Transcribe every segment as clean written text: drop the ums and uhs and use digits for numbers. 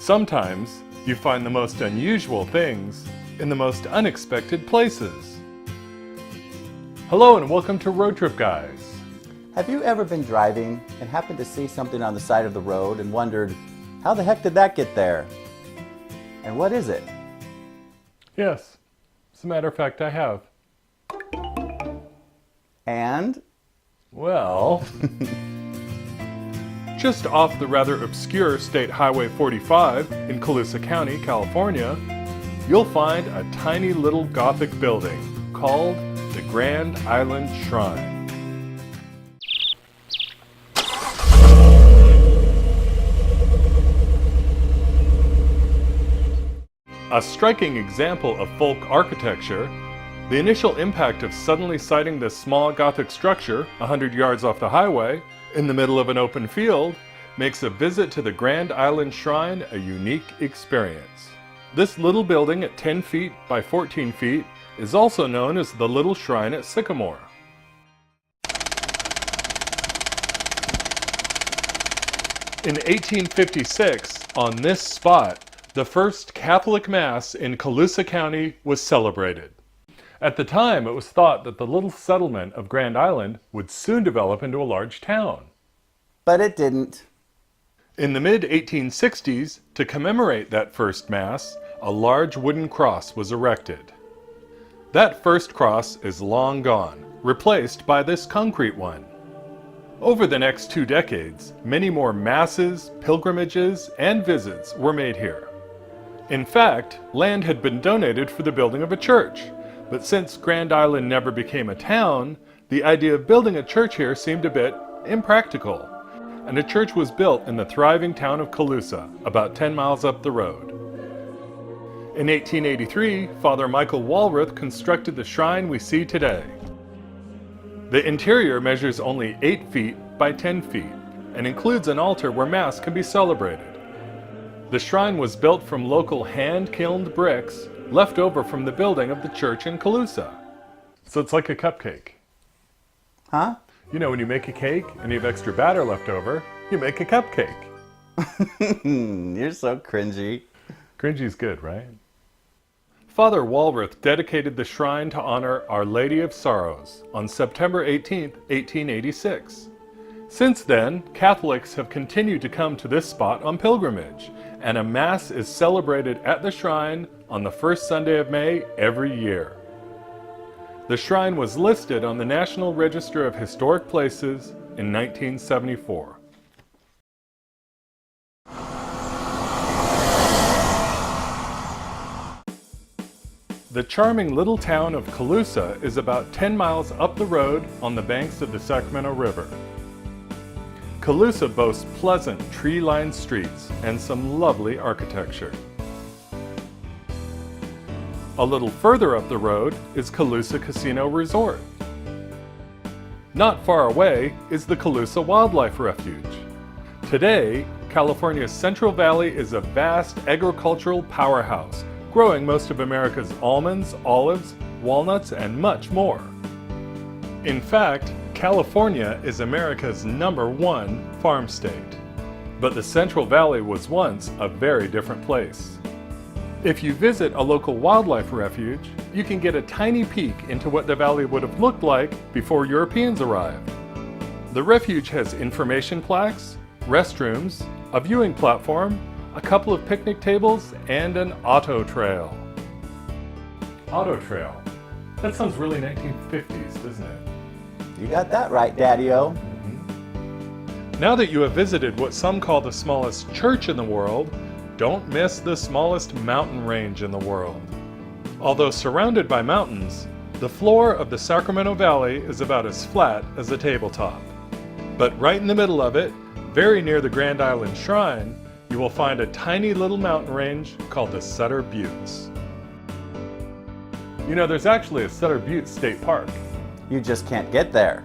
Sometimes you find the most unusual things in the most unexpected places. Hello and welcome to Road Trip Guys. Have you ever been driving and happened to see something on the side of the road and wondered, how the heck did that get there? And what is it? Yes, as a matter of fact, I have. And? Well, just off the rather obscure State Highway 45 in Colusa County, California, you'll find a tiny little Gothic building called the Grand Island Shrine. A striking example of folk architecture, the initial impact of suddenly sighting this small Gothic structure 100 yards off the highway in the middle of an open field makes a visit to the Grand Island Shrine a unique experience. This little building at 10 feet by 14 feet is also known as the Little Shrine at Sycamore. In 1856, on this spot, the first Catholic Mass in Colusa County was celebrated. At the time, it was thought that the little settlement of Grand Island would soon develop into a large town. But it didn't. In the mid-1860s, to commemorate that first Mass, a large wooden cross was erected. That first cross is long gone, replaced by this concrete one. Over the next 2 decades, many more masses, pilgrimages, and visits were made here. In fact, land had been donated for the building of a church, but since Grand Island never became a town, the idea of building a church here seemed a bit impractical, and a church was built in the thriving town of Colusa, about 10 miles up the road. In 1883, Father Michael Walrath constructed the shrine we see today. The interior measures only 8 feet by 10 feet, and includes an altar where Mass can be celebrated. The shrine was built from local hand-kilned bricks left over from the building of the church in Colusa. So it's like a cupcake. Huh? You know, when you make a cake and you have extra batter left over, you make a cupcake. You're so cringy. Cringy's good, right? Father Walrath dedicated the shrine to honor Our Lady of Sorrows on September 18, 1886. Since then, Catholics have continued to come to this spot on pilgrimage, and a Mass is celebrated at the shrine on the first Sunday of May every year. The shrine was listed on the National Register of Historic Places in 1974. The charming little town of Colusa is about 10 miles up the road on the banks of the Sacramento River. Colusa boasts pleasant tree-lined streets and some lovely architecture. A little further up the road is Colusa Casino Resort. Not far away is the Colusa Wildlife Refuge. Today, California's Central Valley is a vast agricultural powerhouse, growing most of America's almonds, olives, walnuts, and much more. In fact, California is America's #1 farm state. But the Central Valley was once a very different place. If you visit a local wildlife refuge, you can get a tiny peek into what the valley would have looked like before Europeans arrived. The refuge has information plaques, restrooms, a viewing platform, a couple of picnic tables, and an auto trail. Auto trail. That sounds really 1950s, doesn't it? You got that right, Daddy-O. Now that you have visited what some call the smallest church in the world, don't miss the smallest mountain range in the world. Although surrounded by mountains, the floor of the Sacramento Valley is about as flat as a tabletop. But right in the middle of it, very near the Grand Island Shrine, you will find a tiny little mountain range called the Sutter Buttes. You know, there's actually a Sutter Buttes State Park. You just can't get there.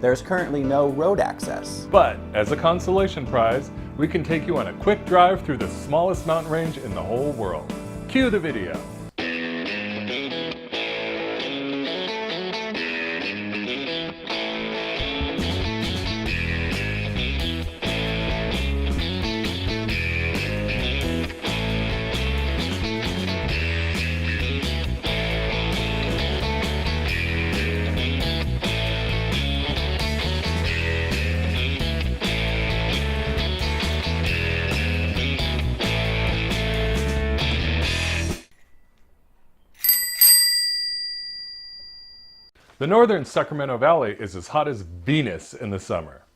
There's currently no road access. But as a consolation prize, we can take you on a quick drive through the smallest mountain range in the whole world. Cue the video. The northern Sacramento Valley is as hot as Venus in the summer.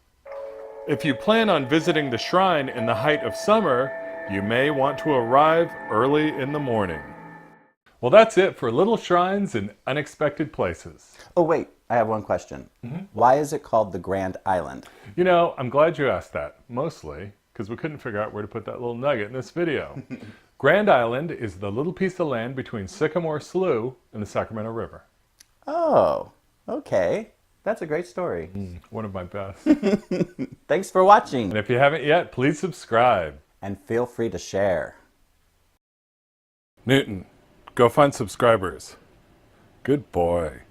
If you plan on visiting the shrine in the height of summer, you may want to arrive early in the morning. Well, that's it for little shrines in unexpected places. Oh wait, I have one question. Why is it called the Grand Island? You know, I'm glad you asked that, mostly because we couldn't figure out where to put that little nugget in this video. Grand Island is the little piece of land between Sycamore Slough and the Sacramento River. Oh, okay. That's a great story. One of my best. Thanks for watching. And if you haven't yet, please subscribe. And feel free to share. Newton, go find subscribers. Good boy.